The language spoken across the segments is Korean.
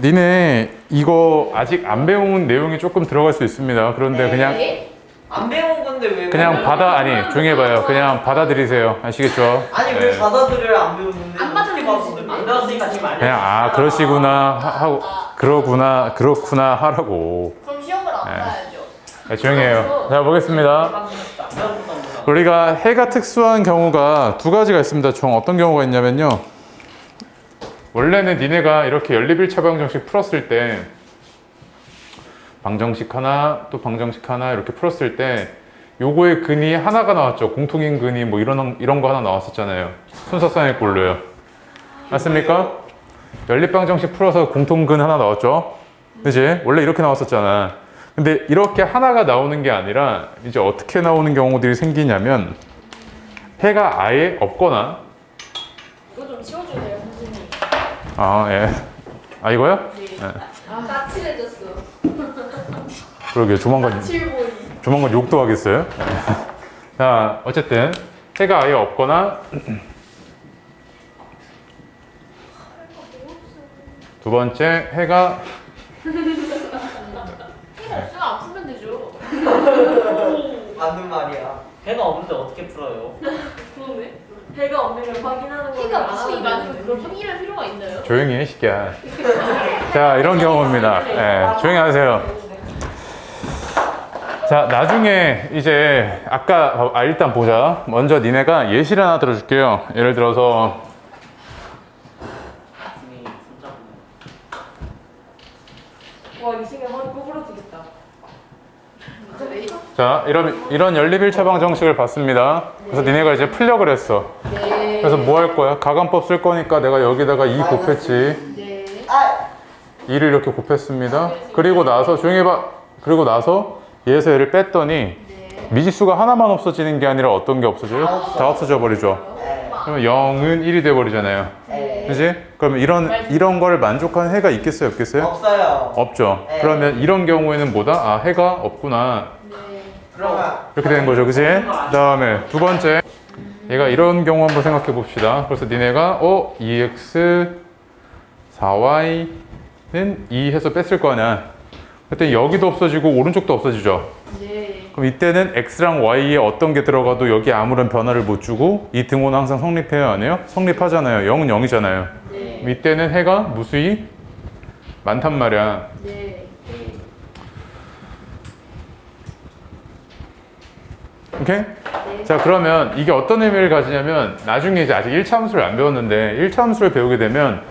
니네 이거 아직 안 배운 내용이 조금 들어갈 수 있습니다. 그런데 그냥 안 배운 건데 왜? 그냥 조용히 해봐요. 그냥 받아들이세요. 아시겠죠? 아니 왜 받아들여요? 안 배웠는데 안 받아들이지. 안 배웠으니까 지금 알려. 그냥 그러시구나 하고 그렇구나 하라고. 그럼 시험을 안 네. 봐야죠. 조용히 해요. 자, 보겠습니다. 우리가 해가 특수한 경우가 두 가지가 있습니다. 총 어떤 경우가 있냐면요. 원래는 니네가 이렇게 연립일차 방정식 풀었을 때 방정식 하나 또 방정식 하나 이렇게 풀었을 때 요거의 근이 하나가 나왔죠. 공통인 근이 뭐 이런 거 하나 나왔었잖아요. 순서상의 꼴로요. 맞습니까? 연립방정식 풀어서 공통근 하나 나왔죠. 그치? 원래 이렇게 나왔었잖아. 근데 이렇게 하나가 나오는 게 아니라 이제 어떻게 나오는 경우들이 생기냐면 해가 아예 없거나 이거 좀 치워주세요, 선생님. 예. 이거요? 네. 네. 까칠해졌어. 그러게요. 조만간 까칠보이. 욕도 하겠어요. 네. 자, 어쨌든 해가 아예 없거나 두 번째 해가 해가 없으면 안 풀면 되죠. 맞는 말이야. 해가 없는데 어떻게 풀어요? 그러네. 해가 없는 걸 확인하는 거. 해가 무수히 많으면 그걸 확인할 필요가 있나요? 조용히 해, 시끼야. 자, 이런 경우입니다. 예, 조용히 하세요. 자, 나중에 이제 일단 보자. 먼저 니네가 예시를 하나 들어줄게요. 예를 들어서 와, 이 시간 허리 구부러지겠다. 자, 이런 연립일차 방정식을 봤습니다. 그래서 니네가 이제 풀려고 그랬어. 네. 그래서 뭐 할 거야? 가간법 쓸 거니까 내가 여기다가 2 곱했지. 네. 2를 이렇게 곱했습니다. 그리고 나서 조용히 해봐. 그리고 나서 얘에서 얘를 뺐더니 네. 미지수가 하나만 없어지는 게 아니라 어떤 게 없어져요? 다 없어져 버리죠. 그러면 0은 1이 돼 버리잖아요. 네. 그지? 그러면 이런 걸 만족하는 해가 있겠어요? 없겠어요? 없어요. 없죠. 네. 그러면 이런 경우에는 뭐다? 해가 없구나. 네. 그럼 이렇게 되는 거죠. 그지? 그 다음에 두 번째. 얘가 이런 경우 한번 생각해 봅시다. 그래서 니네가 2x 4y는 2 해서 뺐을 거 아니야. 그때 여기도 없어지고 오른쪽도 없어지죠. 네. 그럼 이때는 x랑 y에 어떤 게 들어가도 여기 아무런 변화를 못 주고 이 등호는 항상 성립해요, 안 해요? 성립하잖아요. 0은 0이잖아요. 네. 그럼 이때는 해가 무수히 많단 말이야. 네. 오케이? 네. 자, 그러면 이게 어떤 의미를 가지냐면 나중에 이제 아직 1차 함수를 안 배웠는데 1차 함수를 배우게 되면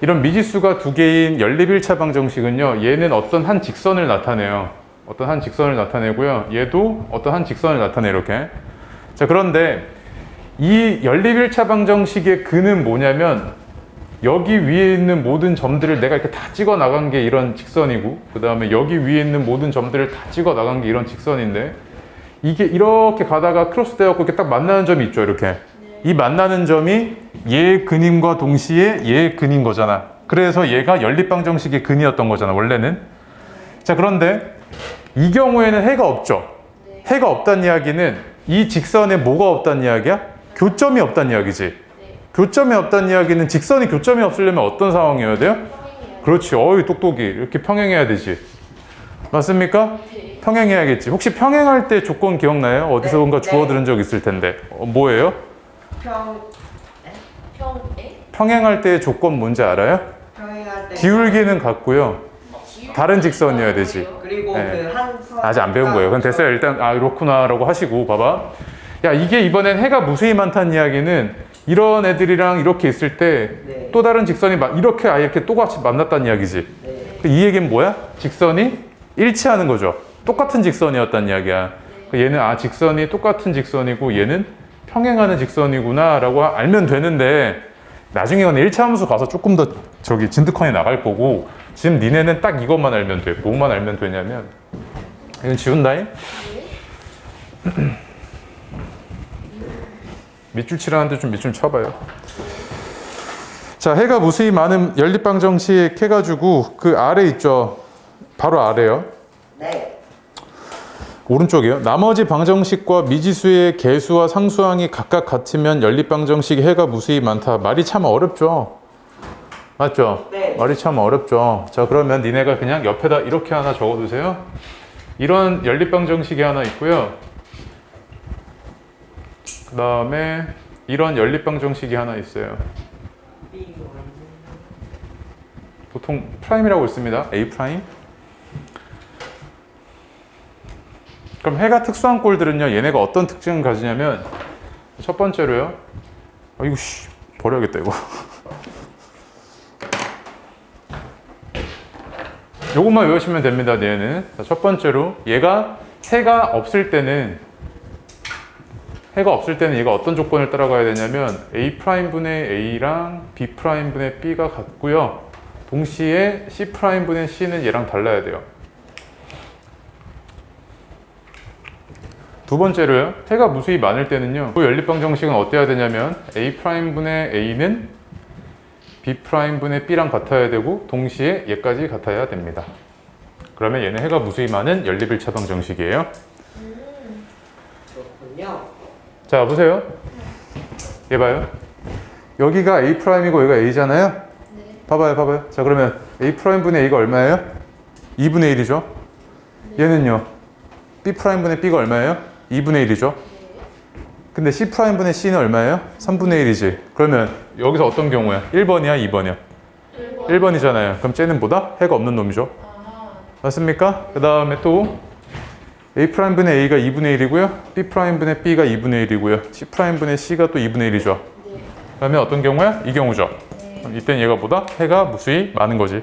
이런 미지수가 두 개인 연립일차 방정식은요, 얘는 어떤 한 직선을 나타내요. 어떤 한 직선을 나타내고요, 얘도 어떤 한 직선을 나타내, 이렇게. 자, 그런데 이 연립일차 방정식의 근은 뭐냐면 여기 위에 있는 모든 점들을 내가 이렇게 다 찍어 나간 게 이런 직선이고, 그 다음에 여기 위에 있는 모든 점들을 다 찍어 나간 게 이런 직선인데, 이게 이렇게 가다가 크로스 되어갖고 이렇게 딱 만나는 점이 있죠, 이렇게. 이 만나는 점이 얘의 근임과 동시에 얘의 근인 거잖아. 그래서 얘가 연립방정식의 근이었던 거잖아, 원래는. 자, 그런데 이 경우에는 해가 없죠. 해가 없다는 이야기는 이 직선에 뭐가 없다는 이야기야? 교점이 없다는 이야기지. 교점이 없다는 이야기는 직선이 교점이 없으려면 어떤 상황이어야 돼요? 그렇지. 어이, 똑똑이. 이렇게 평행해야 되지. 맞습니까? 평행해야겠지. 혹시 평행할 때 조건 기억나요? 어디서인가 주워 들은 적 있을 텐데. 뭐예요? 평행할 때의 조건 뭔지 알아요? 평행할 때 기울기는 같고요. 다른 직선이어야 되지. 그리고 네. 그한 아직 안 배운 거예요. 그럼 됐어요. 일단 그렇구나라고 하시고 봐봐. 야, 이게 이번엔 해가 무수히 많다는 이야기는 이런 애들이랑 이렇게 있을 때 또 다른 직선이 이렇게 아예 이렇게 똑같이 만났다는 이야기지. 네. 이 얘기는 뭐야? 직선이 일치하는 거죠. 똑같은 직선이었다는 이야기야. 얘는 직선이 똑같은 직선이고 얘는 평행하는 직선이구나 라고 알면 되는데, 나중에 1차 함수 가서 조금 더 진득하게 나갈 거고, 지금 니네는 딱 이것만 알면 돼. 뭐만 알면 되냐면, 이건 지운다잉? 밑줄 칠하는데 좀 밑줄 쳐봐요. 자, 해가 무수히 많은 연립방정식 해가지고 그 아래 있죠. 바로 아래요. 네. 오른쪽이요. 나머지 방정식과 미지수의 개수와 상수항이 각각 같으면 연립방정식의 해가 무수히 많다. 말이 참 어렵죠. 맞죠? 네. 말이 참 어렵죠. 자, 그러면 니네가 그냥 옆에다 이렇게 하나 적어두세요. 이런 연립방정식이 하나 있고요. 그 다음에 이런 연립방정식이 하나 있어요. 보통 프라임이라고 있습니다. A 프라임. 그럼 해가 특수한 꼴들은요, 얘네가 어떤 특징을 가지냐면, 첫 번째로요. 이거 버려야겠다 이거. 요것만 외우시면 됩니다. 얘는. 자, 첫 번째로 얘가 해가 없을 때는 얘가 어떤 조건을 따라가야 되냐면 A 분의 A랑 B 분의 B가 같고요. 동시에 C 분의 C는 얘랑 달라야 돼요. 두 번째로요. 해가 무수히 많을 때는요. 그 연립방정식은 어때야 되냐면 A 분의 A는 B 분의 B랑 같아야 되고 동시에 얘까지 같아야 됩니다. 그러면 얘는 해가 무수히 많은 연립일차 방정식이에요. 그렇군요. 자, 보세요. 얘 봐요. 여기가 A'이고 여기가 A잖아요. 네. 봐봐요. 자, 그러면 A 분의 A가 얼마예요? 2분의 1이죠. 얘는요. B 분의 B가 얼마예요? 2분의 1이죠. 근데 C 분의 C는 얼마예요? 3분의 1이지. 그러면 여기서 어떤 경우야? 1번이야, 2번이야? 1번이잖아요. 그럼 쟤는 보다 해가 없는 놈이죠. 맞습니까? 그 다음에 또 A 분의 A가 2분의 1이고요. B 분의 B가 2분의 1이고요. C 분의 C가 또 2분의 1이죠. 네. 그러면 어떤 경우야? 이 경우죠. 네. 그럼 이때는 얘가 보다 해가 무수히 많은 거지.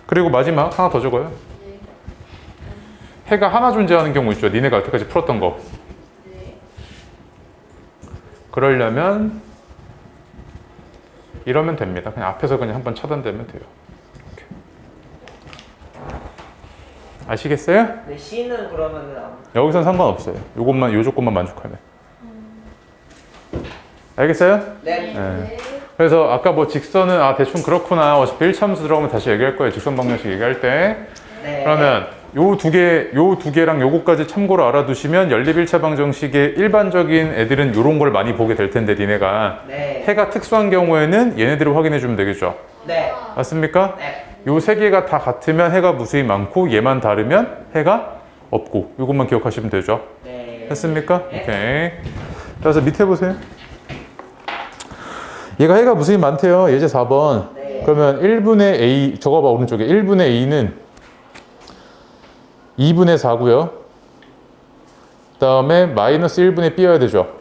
그리고 마지막 하나 더 적어요. 네. 해가 하나 존재하는 경우 있죠. 니네가 여태까지 풀었던 거. 네. 그러려면 이러면 됩니다. 그냥 앞에서 그냥 한번 차단되면 돼요. 이렇게. 아시겠어요? 네, C는 그러면은 여기선 상관없어요. 요 조건만 만족하면. 알겠어요? 네. 네. 그래서 아까 뭐 직선은 대충 그렇구나. 어차피 1차함수 들어가면 다시 얘기할 거예요. 직선 방정식 얘기할 때. 네. 그러면 요 두 개랑 요거까지 참고로 알아두시면 연립 1차 방정식의 일반적인 애들은 요런 걸 많이 보게 될 텐데 니네가 네. 해가 특수한 경우에는 얘네들을 확인해 주면 되겠죠. 네. 맞습니까? 네. 요 세 개가 다 같으면 해가 무수히 많고 얘만 다르면 해가 없고 요것만 기억하시면 되죠. 네. 됐습니까? 네. 오케이. 그래서 밑에 보세요. 얘가 해가 무수히 많대요. 예제 4번. 네. 그러면 1분의 A 적어봐 오른쪽에 1분의 A는 2분의 4고요. 그 다음에 마이너스 1분의 B여야 되죠.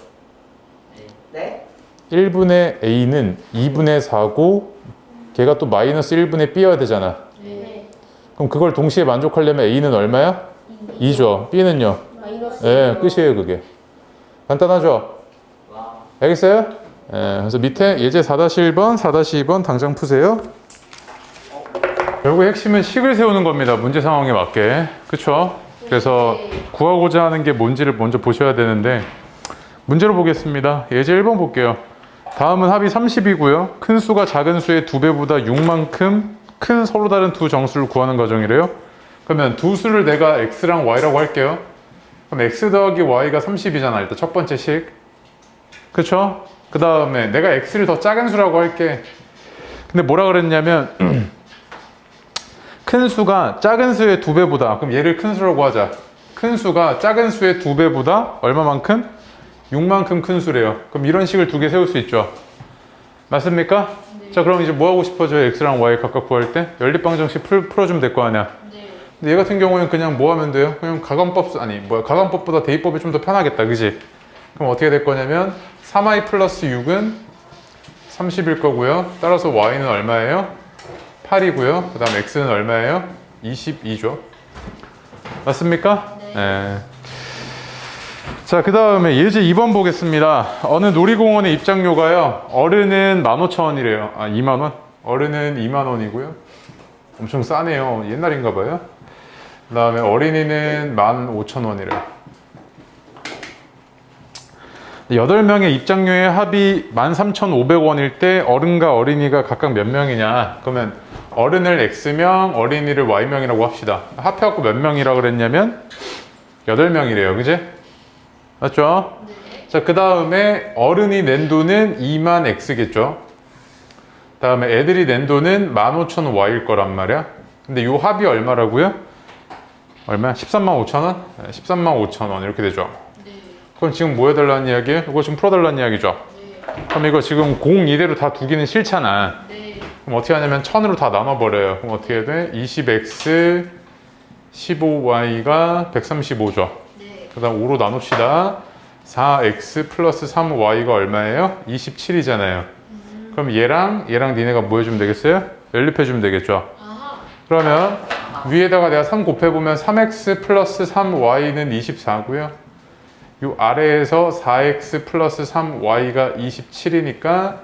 네. 1분의 A는 2분의 4고 걔가 또 마이너스 1분의 B여야 되잖아. 네. 그럼 그걸 동시에 만족하려면 A는 얼마야? 2죠. B는요? 마이너스. 네, 끝이에요 그게. 간단하죠? 와. 알겠어요? 네, 그래서 밑에 예제 4-1번, 4-2번 당장 푸세요. 결국 핵심은 식을 세우는 겁니다. 문제 상황에 맞게. 그쵸? 그래서 구하고자 하는 게 뭔지를 먼저 보셔야 되는데 문제로 보겠습니다. 예제 1번 볼게요. 다음은 합이 30이고요. 큰 수가 작은 수의 2배보다 6만큼 큰 서로 다른 두 정수를 구하는 과정이래요. 그러면 두 수를 내가 x랑 y라고 할게요. 그럼 x 더하기 y가 30이잖아. 일단 첫 번째 식. 그쵸? 그 다음에 내가 x를 더 작은 수라고 할게. 근데 뭐라 그랬냐면 큰 수가 작은 수의 2배보다, 그럼 얘를 큰 수라고 하자. 큰 수가 작은 수의 2배보다 얼마만큼? 6만큼 큰 수래요. 그럼 이런 식을 두 개 세울 수 있죠. 맞습니까? 네. 자, 그럼 이제 뭐 하고 싶어져요? x랑 y 각각 구할 때? 연립방정식 풀어주면 될 거 아니야. 네. 근데 얘 같은 경우에는 그냥 뭐 하면 돼요? 그냥 가관법보다 대입법이 좀 더 편하겠다. 그지? 그럼 어떻게 될 거냐면 3i 플러스 6은 30일 거고요. 따라서 y는 얼마예요? 8이고요. 그 다음 x는 얼마예요? 22죠. 맞습니까? 네. 자, 그 다음에 예제 2번 보겠습니다. 어느 놀이공원의 입장료가요. 어른은 15,000원이래요. 2만원? 어른은 2만원이고요. 엄청 싸네요. 옛날인가 봐요. 그 다음에 어린이는 15,000원이래요. 8명의 입장료의 합이 13,500원일 때 어른과 어린이가 각각 몇 명이냐. 그러면 어른을 X명, 어린이를 Y명이라고 합시다. 합해갖고 몇 명이라고 그랬냐면 8명이래요. 그지? 맞죠? 네. 자, 그 다음에 어른이 낸 돈은 2만 X겠죠? 다음에 애들이 낸 돈은 15,000Y일 거란 말이야. 근데 요 합이 얼마라고요? 얼마야? 135,000원? 135,000원 이렇게 되죠. 네. 그럼 지금 뭐 해달라는 이야기예요? 이거 지금 풀어달라는 이야기죠. 네. 그럼 이거 지금 공 이대로 다 두기는 싫잖아. 네. 그럼 어떻게 하냐면 1000으로 다 나눠버려요. 그럼 어떻게 해야 돼? 20x 15y가 135죠. 네. 그 다음 5로 나눕시다. 4x 플러스 3y가 얼마예요? 27이잖아요. 그럼 얘랑 니네가 뭐 해주면 되겠어요? 연립해주면 되겠죠. 아하. 그러면 위에다가 내가 3 곱해보면 3x 플러스 3y는 24고요. 요 아래에서 4x 플러스 3y가 27이니까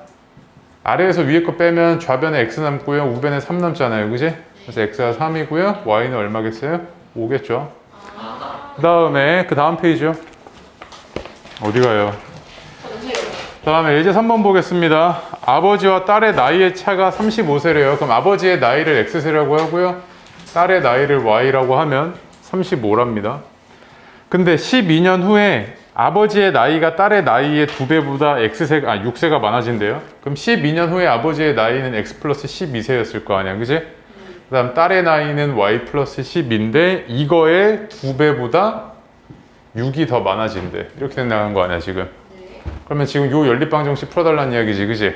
아래에서 위에 거 빼면 좌변에 x 남고요. 우변에 3 남잖아요. 그지? 그래서 x가 3이고요. y는 얼마겠어요? 5겠죠. 그 다음에 그 다음 페이지요. 어디 가요? 다음에 예제 3번 보겠습니다. 아버지와 딸의 나이의 차가 35세래요. 그럼 아버지의 나이를 x세라고 하고요. 딸의 나이를 y라고 하면 35랍니다. 근데 12년 후에 아버지의 나이가 딸의 나이의 2배보다 6세가 많아진대요. 그럼 12년 후에 아버지의 나이는 x 플러스 12세였을 거 아니야. 그지? 그 다음 딸의 나이는 y 플러스 10인데 이거의 2배보다 6이 더 많아진대. 이렇게 된다는 거 아니야 지금. 그러면 지금 요 연립방정식 풀어달라는 이야기지, 그지?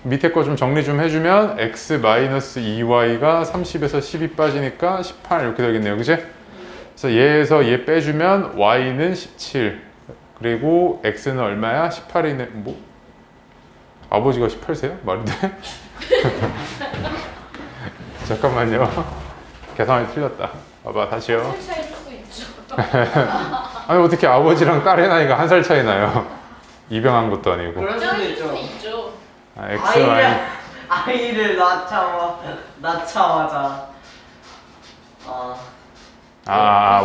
밑에 거 좀 정리 좀 해주면 x 마이너스 2y가 30에서 10이 빠지니까 18 이렇게 되겠네요, 그지? 그래서 얘에서 얘 빼주면 y는 17 그리고 x는 얼마야? 18이네. 뭐? 아버지가 18세요? 말이 돼? 잠깐만요. 계산이 틀렸다. 봐봐 다시요. 차일 수도 있죠. 아니 어떻게 아버지랑 딸의 나이가 1살 차이 나요? 입양한 것도 아니고. 그럴 수도 짱일 있죠. 수도 있죠. 아, x 마이 아이를 낳자마자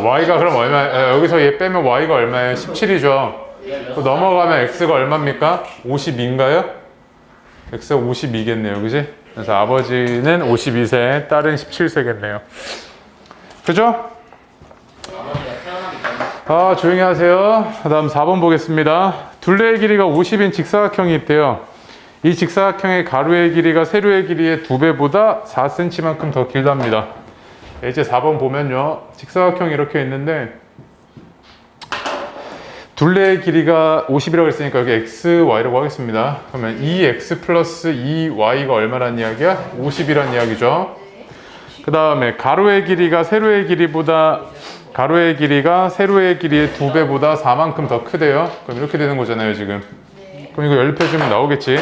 y가 그럼 얼마? 여기서 얘 빼면 y가 얼마예요? 17이죠. 또 넘어가면 x가 얼마입니까? 52인가요? x가 52겠네요, 그지? 그래서 아버지는 52세, 딸은 17세겠네요. 그죠? 아버지가 태어나기 아, 조용히 하세요. 다음 4번 보겠습니다. 둘레의 길이가 50인 직사각형이 있대요. 이 직사각형의 가로의 길이가 세로의 길이의 2배보다 4cm만큼 더 길답니다. 이제 4번 보면요. 직사각형이 이렇게 있는데 둘레의 길이가 50이라고 했으니까 여기 x, y라고 하겠습니다. 그러면 2x 플러스 2y가 얼마란 이야기야? 50이란 이야기죠. 그 다음에 가로의 길이가 세로의 길이가 세로의 길이의 2배보다 4만큼 더 크대요. 그럼 이렇게 되는 거잖아요, 지금. 그럼 이거 연립해주면 나오겠지?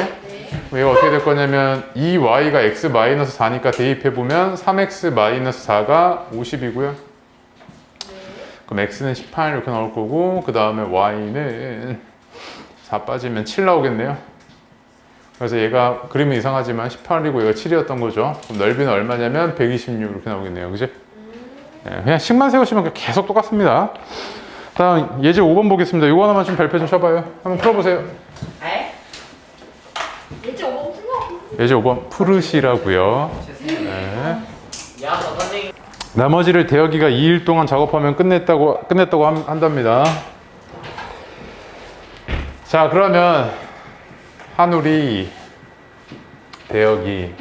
그럼 얘가 어떻게 될 거냐면 2y가 x 마이너스 4니까 대입해보면 3x 마이너스 4가 50이고요. 그럼 x는 18 이렇게 나올 거고 그 다음에 y는 4 빠지면 7 나오겠네요. 그래서 얘가 그림은 이상하지만 18이고 얘가 7이었던 거죠. 그럼 넓이는 얼마냐면 126 이렇게 나오겠네요. 그지? 네, 그냥 식만 세우시면 계속 똑같습니다. 다음 예제 5번 보겠습니다. 이거 하나만 좀 발표 좀 쳐봐요. 한번 풀어보세요. 에? 예제 5번 풀어. 예제 5번 풀으시라고요. 네. 야, 선생님. 나머지를 대혁이가 2일 동안 작업하면 끝냈다고 한답니다. 자, 그러면 한울이 대혁이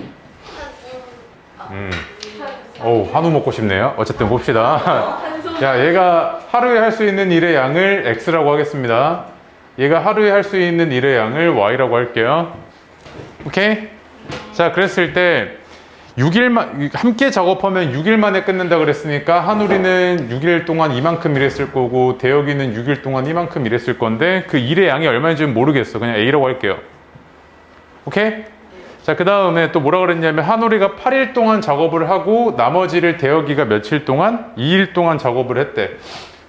오, 한우 먹고 싶네요. 어쨌든 봅시다. 자, 얘가 하루에 할 수 있는 일의 양을 x라고 하겠습니다. 얘가 하루에 할 수 있는 일의 양을 y라고 할게요. 오케이? 자, 그랬을 때 6일만 함께 작업하면 6일 만에 끝낸다 그랬으니까 한우리는 6일 동안 이만큼 일했을 거고 대혁이는 6일 동안 이만큼 일했을 건데 그 일의 양이 얼마인지는 모르겠어. 그냥 A라고 할게요. 오케이? 자, 그 다음에 또 뭐라 그랬냐면 한우리가 8일 동안 작업을 하고 나머지를 대혁이가 며칠 동안? 2일 동안 작업을 했대.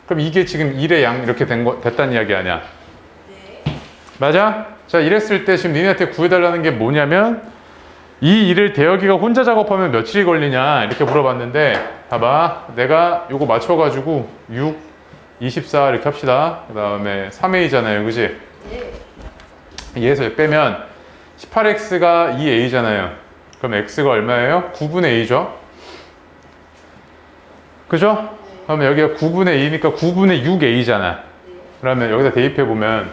그럼 이게 지금 일의 양 이렇게 됐다는 이야기 아니야? 네. 맞아? 자, 이랬을 때 지금 니네한테 구해달라는 게 뭐냐면 이 일을 대혁이가 혼자 작업하면 며칠이 걸리냐 이렇게 물어봤는데 봐봐, 내가 요거 맞춰가지고 6, 24 이렇게 합시다. 그 다음에 3A잖아요, 그지? 네. 얘에서 빼면 18X가 2A잖아요. 그럼 X가 얼마예요? 9분의 A죠? 그죠? 그러면 여기가 9분의 2니까 9분의 6A잖아. 그러면 여기다 대입해보면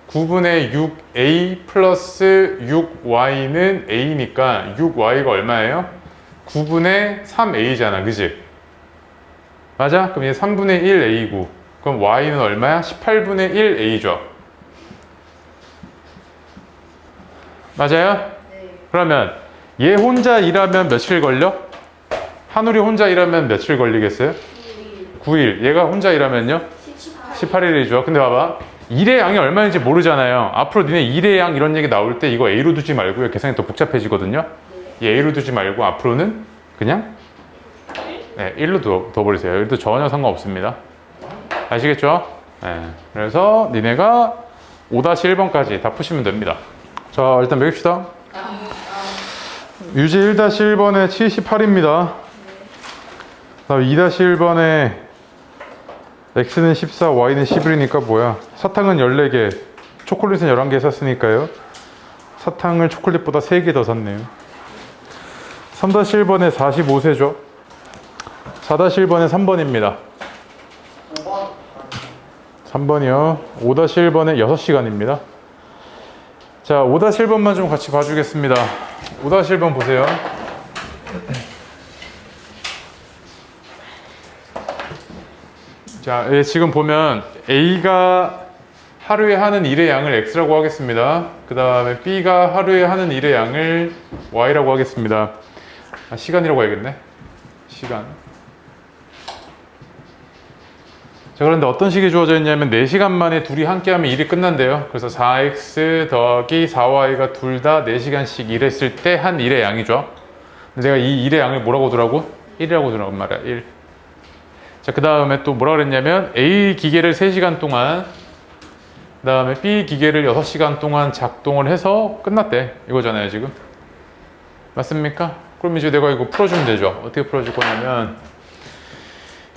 9분의 6a 플러스 6y는 a니까 6y가 얼마예요? 9분의 3a잖아, 그지? 맞아? 그럼 얘 3분의 1a고 그럼 y는 얼마야? 18분의 1a죠. 맞아요? 네. 그러면 얘 혼자 일하면 며칠 걸려? 한울이 혼자 일하면 며칠 걸리겠어요? 9일. 얘가 혼자 일하면요? 18일이죠. 근데 봐봐. 일의 양이 얼마인지 모르잖아요. 앞으로 니네 일의 양 이런 얘기 나올 때 이거 A로 두지 말고요. 계산이 더 복잡해지거든요. 얘 A로 두지 말고 앞으로는 그냥 네, 1로 둬버리세요. 여기도 전혀 상관없습니다. 아시겠죠? 네, 그래서 니네가 5-1번까지 다 푸시면 됩니다. 자, 일단 매깁시다. 유지 1-1번에 78입니다. 다음 2-1번에 x는 14, y는 11이니까 뭐야? 사탕은 14개, 초콜릿은 11개 샀으니까요. 사탕을 초콜릿보다 3개 더 샀네요. 3-1번에 45세죠. 4-1번에 3번입니다. 5번. 3번이요. 5-1번에 6시간입니다. 자, 5-1번만 좀 같이 봐주겠습니다. 5-1번 보세요. 자, 지금 보면 A가 하루에 하는 일의 양을 X라고 하겠습니다. 그 다음에 B가 하루에 하는 일의 양을 Y라고 하겠습니다. 아, 시간이라고 해야겠네. 시간. 자, 그런데 어떤 식이 주어져 있냐면 4시간 만에 둘이 함께 하면 일이 끝난대요. 그래서 4x 더하기 4y가 둘 다 4시간씩 일했을 때 한 일의 양이죠. 근데 내가 이 일의 양을 뭐라고 두라고? 1이라고 두라고 말이야. 1. 자, 그 다음에 또 뭐라 그랬냐면 A 기계를 3시간 동안 그 다음에 B 기계를 6시간 동안 작동을 해서 끝났대. 이거잖아요, 지금. 맞습니까? 그럼 이제 내가 이거 풀어주면 되죠. 어떻게 풀어줄 거냐면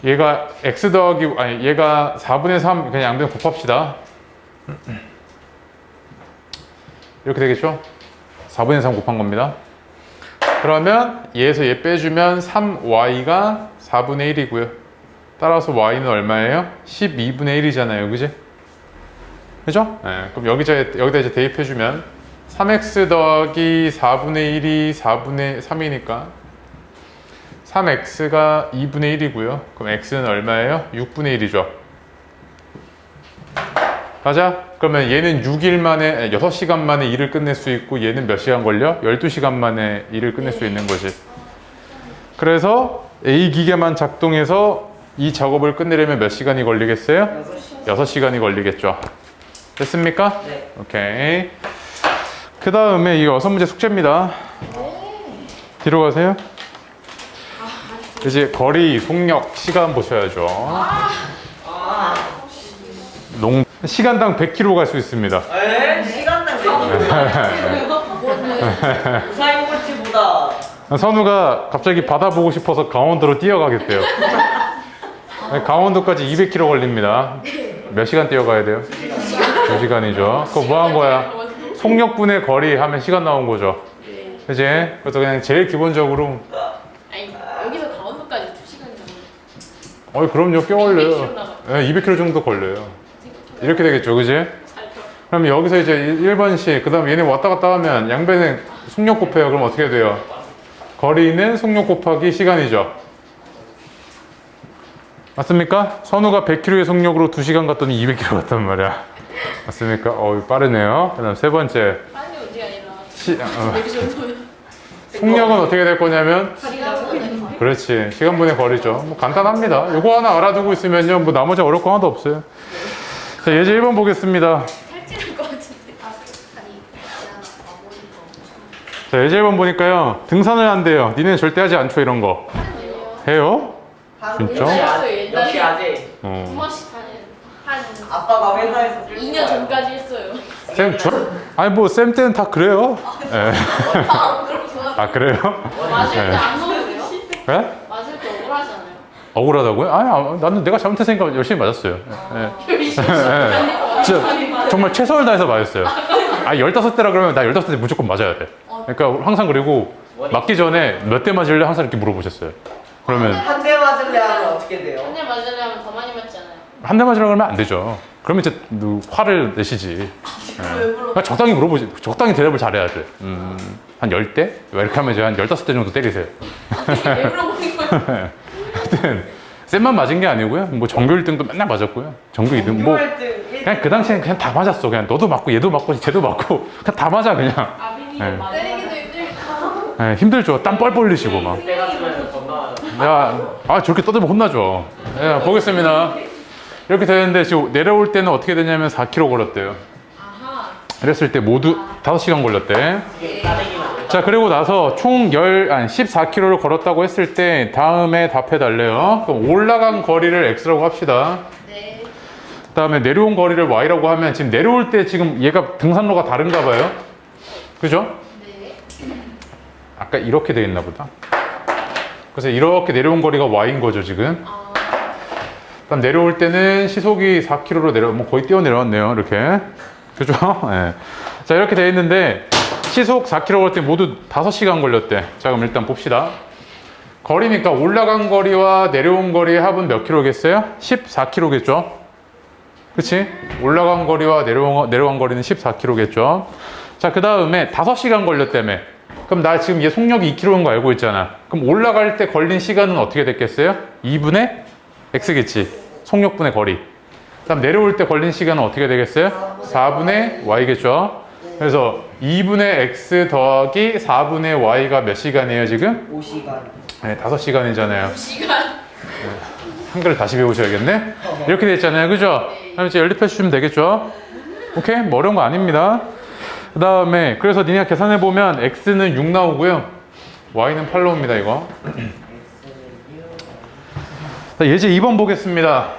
얘가 x 더하기 아니 얘가 4분의 3 그냥 양변 곱합시다. 이렇게 되겠죠? 4분의 3 곱한 겁니다. 그러면 얘에서 얘 빼주면 3y가 4분의 1이고요. 따라서 y는 얼마예요? 12분의 1이잖아요. 그지? 그죠? 네, 그럼 여기다 이제 대입해주면 3x 더하기 4분의 1이 4분의 3이니까 3x가 2분의 1이고요. 그럼 x는 얼마예요? 6분의 1이죠. 맞아? 그러면 얘는 6일 만에, 6시간 만에 일을 끝낼 수 있고 얘는 몇 시간 걸려? 12시간 만에 일을 끝낼 수 있는 거지. 그래서 A 기계만 작동해서 이 작업을 끝내려면 몇 시간이 걸리겠어요? 6시간이 걸리겠죠. 됐습니까? 네. 오케이. 그 다음에 이 6문제 숙제입니다. 뒤로 가세요. 이제 거리, 속력, 시간 보셔야죠. 시간당 100km 갈 수 있습니다. 에? 시간당 100km. 우사인 볼트보다. 선우가 갑자기 바다 보고 싶어서 강원도로 뛰어가겠대요. 강원도까지 200km 걸립니다. 몇 시간 뛰어가야 돼요? 2시간이죠. 그거 뭐 한 거야? 속력분의 거리 하면 시간 나온 거죠. 그치? 그래서 그냥 제일 기본적으로 아니 여기서 강원도까지 2시간 정도. 그럼요, 꽤 걸려요. 200km 남았다. 네, 200km 정도 걸려요. 이렇게 되겠죠, 그지? 그럼 여기서 이제 1번씩, 그 다음 얘네 왔다 갔다 하면 양배는 속력 곱해요. 그럼 어떻게 돼요? 거리는 속력 곱하기 시간이죠. 맞습니까? 선우가 100km의 속력으로 2시간 갔더니 200km 갔단 말이야. 맞습니까? 빠르네요. 그 다음 세 번째. 빨리 문제가 아니라 여기 정도면 속력은 어떻게 될 거냐면 거리가 그렇지, 시간분의 거리죠. 뭐 간단합니다. 요거 하나 알아두고 있으면요, 뭐 나머지 어려울 거 하나도 없어요. 자, 예제 1번 보겠습니다. 탈진할 것 같은데. 자, 예제 1번 보니까요, 등산을 한대요. 니네는 절대 하지 않죠, 이런 거. 해요? 진짜? 역시 아재. 한 번씩 한 아빠가 회사에서 2년 전까지 했어요. 쌤, 아니 뭐 쌤 때는 다 그래요. 예. 아, 그래요? 맞을 네. 때 안 억울해요? 네? 맞을 때 억울하잖아요. 억울하다고요? 아니, 나는 내가 잘못했으니까 열심히 맞았어요. 예. 진짜 정말 최선을 다해서 맞았어요. 15대라 그러면 나 15대 무조건 맞아야 돼. 그러니까 항상 그리고 맞기 전에 몇 대 맞을래? 항상 이렇게 물어보셨어요. 그러면 한 대 맞을래 하면 어떻게 돼요? 한대 맞으려면 더 많이 맞잖아요. 한 대 맞으라 그러면 안 되죠. 그러면 이제 화를 내시지. 예. 왜 물어? 그러니까 적당히 물어보지. 적당히 대답을 잘해야 돼. 한 10대? 이렇게 하면 이제 한 15대 정도 때리세요. 왜 물어보는 거야? 하여튼 쌤만 맞은 게 아니고요. 뭐 전교 1등도 맨날 맞았고요. 전교 2등 뭐 그냥 그 당시엔 그냥 다 맞았어. 그냥 너도 맞고 얘도 맞고 쟤도 맞고 그냥 다 맞아 그냥. 아빈이 네. 때리기도 힘들다. 예, 힘들죠. 땀 뻘뻘 흘리시고 막. 그때 같으면 건강하죠. 야, 저렇게 떠들면 혼나죠. 예, 보겠습니다. 이렇게 되는데 지금 내려올 때는 어떻게 되냐면 4km 걸렸대요. 아하. 그랬을 때 모두 5시간 걸렸대. 이게 따내기만 안 돼. 자, 그리고 나서 총 14km를 걸었다고 했을 때 다음에 답해달래요. 그럼 올라간 거리를 x라고 합시다. 네. 그 다음에 내려온 거리를 y라고 하면 지금 내려올 때 지금 얘가 등산로가 다른가 봐요. 그죠? 네. 아까 이렇게 돼 있나 보다. 그래서 이렇게 내려온 거리가 y인 거죠, 지금. 아. 그다음 내려올 때는 시속이 4km로 뭐 거의 뛰어 내려왔네요, 이렇게. 그죠? 예. 자, 이렇게 돼 있는데 시속 4km 걸 때 모두 5시간 걸렸대. 자, 그럼 일단 봅시다. 거리니까 올라간 거리와 내려온 거리의 합은 몇 킬로겠어요? 14km겠죠? 그치? 올라간 거리와 내려간 거리는 14km겠죠? 자, 그 다음에 5시간 걸렸다며. 그럼 나 지금 얘 속력이 2km인 거 알고 있잖아. 그럼 올라갈 때 걸린 시간은 어떻게 됐겠어요? 2분의 x겠지. 속력분의 거리. 그 다음 내려올 때 걸린 시간은 어떻게 되겠어요? 4분의 y겠죠? 그래서 2분의 x 더하기 4분의 y가 몇 시간이에요, 지금? 5시간. 네, 5시간이잖아요. 시간. 한글을 다시 배우셔야겠네. 이렇게 돼 있잖아요, 그죠? 그럼 이제 연립해 주시면 되겠죠? 오케이? 뭐 어려운 거 아닙니다. 그 다음에 그래서 니네가 계산해 보면 x는 6 나오고요, y는 8 나옵니다. 이거. 자, 예제 2번 보겠습니다.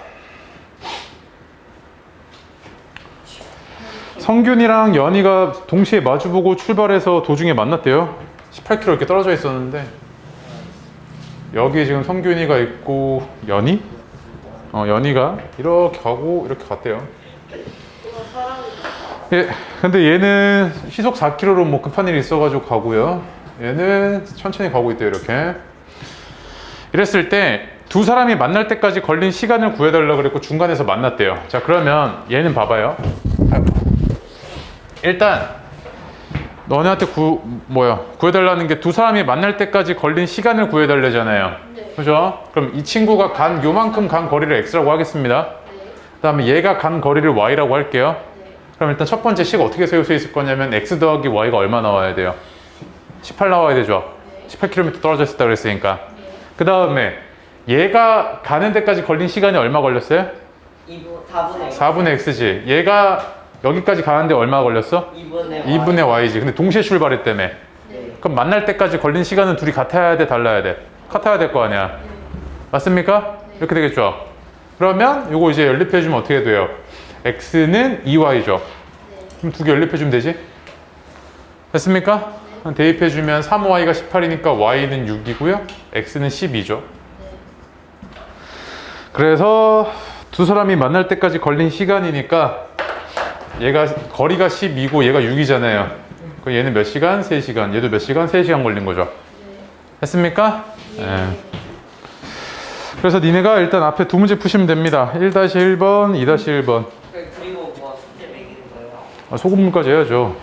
성균이랑 연희가 동시에 마주보고 출발해서 도중에 만났대요. 18km 이렇게 떨어져 있었는데 여기 지금 성균이가 있고 연희? 연희가 이렇게 가고 이렇게 갔대요. 예, 근데 얘는 시속 4km로 뭐 급한 일이 있어가지고 가고요. 얘는 천천히 가고 있대요, 이렇게. 이랬을 때 두 사람이 만날 때까지 걸린 시간을 구해달라고 그랬고 중간에서 만났대요. 자, 그러면 얘는 봐봐요. 일단 너네한테 구해달라는 게 두 사람이 만날 때까지 걸린 시간을 구해달래잖아요. 네. 그죠? 그럼 이 친구가 간 요만큼 간 거리를 x라고 하겠습니다. 네. 그 다음에 얘가 간 거리를 y라고 할게요. 네. 그럼 일단 첫 번째 식 어떻게 세울 수 있을 거냐면 x 더하기 y가 얼마 나와야 돼요? 18 나와야 되죠? 네. 18km 떨어져 있었다 그랬으니까. 네. 그 다음에 얘가 가는 데까지 걸린 시간이 얼마 걸렸어요? 4분의 4분의 x지. 얘가 여기까지 가는데 얼마 걸렸어? 2분의 y지. 근데 동시에 출발했다며. 네. 그럼 만날 때까지 걸린 시간은 둘이 같아야 돼, 달라야 돼? 같아야 될 거 아니야. 맞습니까? 네. 이렇게 되겠죠? 그러면 요거 이제 연립해주면 어떻게 돼요? x는 2y죠. 네. 그럼 두 개 연립해주면 되지? 됐습니까? 네. 대입해주면 3y가 18이니까 y는 6이고요. x는 12죠. 그래서 두 사람이 만날 때까지 걸린 시간이니까 얘가 거리가 12고 얘가 6이잖아요. 그럼 얘는 몇 시간? 3시간. 얘도 몇 시간? 3시간 걸린 거죠. 됐습니까? 네. 그래서 니네가 일단 앞에 두 문제 푸시면 됩니다. 1-1번, 2-1번. 그리고 뭐 숙제 매기는 거예요? 소금물까지 해야죠.